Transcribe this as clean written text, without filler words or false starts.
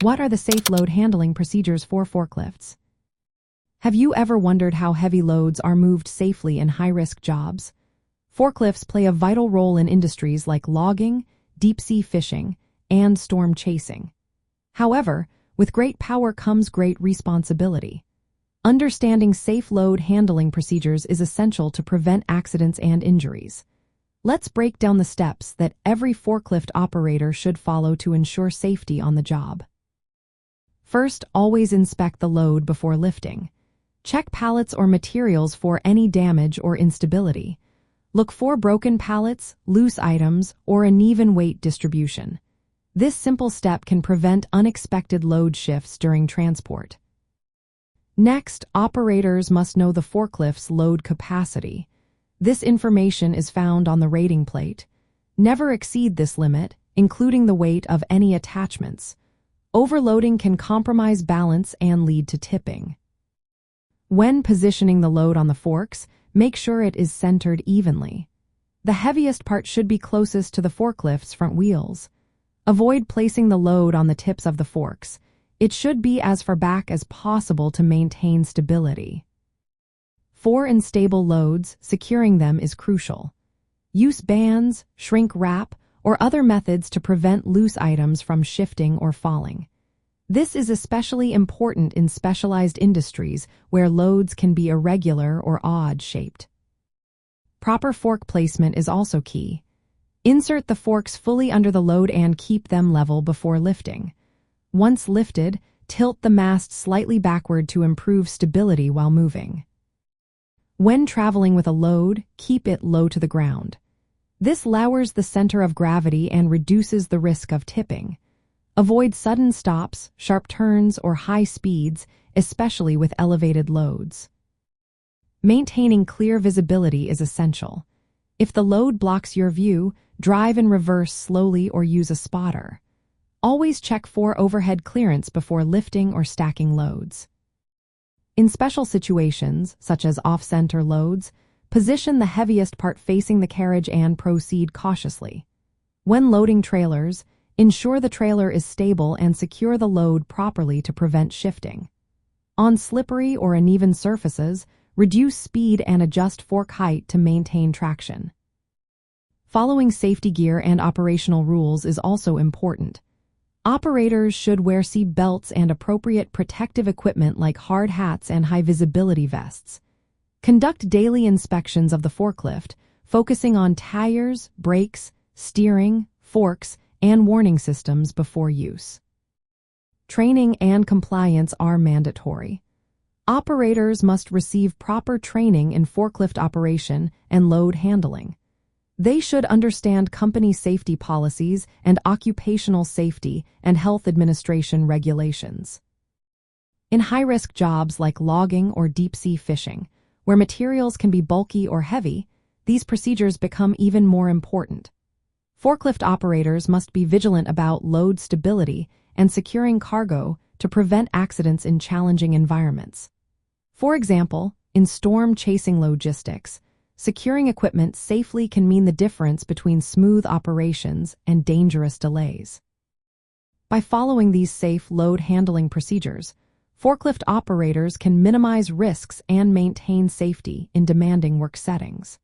What are the safe load handling procedures for forklifts? Have you ever wondered how heavy loads are moved safely in high-risk jobs? Forklifts play a vital role in industries like logging, deep-sea fishing, and storm chasing. However, with great power comes great responsibility. Understanding safe load handling procedures is essential to prevent accidents and injuries. Let's break down the steps that every forklift operator should follow to ensure safety on the job. First, always inspect the load before lifting. Check pallets or materials for any damage or instability. Look for broken pallets, loose items, or uneven weight distribution. This simple step can prevent unexpected load shifts during transport. Next, operators must know the forklift's load capacity. This information is found on the rating plate. Never exceed this limit, including the weight of any attachments. Overloading can compromise balance and lead to tipping. When positioning the load on the forks, make sure it is centered evenly. The heaviest part should be closest to the forklift's front wheels. Avoid placing the load on the tips of the forks. It should be as far back as possible to maintain stability. For unstable loads, securing them is crucial. Use bands, shrink wrap, or other methods to prevent loose items from shifting or falling. This is especially important in specialized industries where loads can be irregular or odd-shaped. Proper fork placement is also key. Insert the forks fully under the load and keep them level before lifting. Once lifted, tilt the mast slightly backward to improve stability while moving. When traveling with a load, keep it low to the ground. This lowers the center of gravity and reduces the risk of tipping. Avoid sudden stops, sharp turns, or high speeds, especially with elevated loads. Maintaining clear visibility is essential. If the load blocks your view, drive in reverse slowly or use a spotter. Always check for overhead clearance before lifting or stacking loads. In special situations, such as off-center loads, position the heaviest part facing the carriage and proceed cautiously. When loading trailers, ensure the trailer is stable and secure the load properly to prevent shifting. On slippery or uneven surfaces, reduce speed and adjust fork height to maintain traction. Following safety gear and operational rules is also important. Operators should wear seat belts and appropriate protective equipment like hard hats and high-visibility vests. Conduct daily inspections of the forklift, focusing on tires, brakes, steering, forks, and warning systems before use. Training and compliance are mandatory. Operators must receive proper training in forklift operation and load handling. They should understand company safety policies and occupational safety and health administration regulations. In high-risk jobs like logging or deep-sea fishing, where materials can be bulky or heavy, these procedures become even more important. Forklift operators must be vigilant about load stability and securing cargo to prevent accidents in challenging environments. For example, in storm chasing logistics, securing equipment safely can mean the difference between smooth operations and dangerous delays. By following these safe load handling procedures, forklift operators can minimize risks and maintain safety in demanding work settings.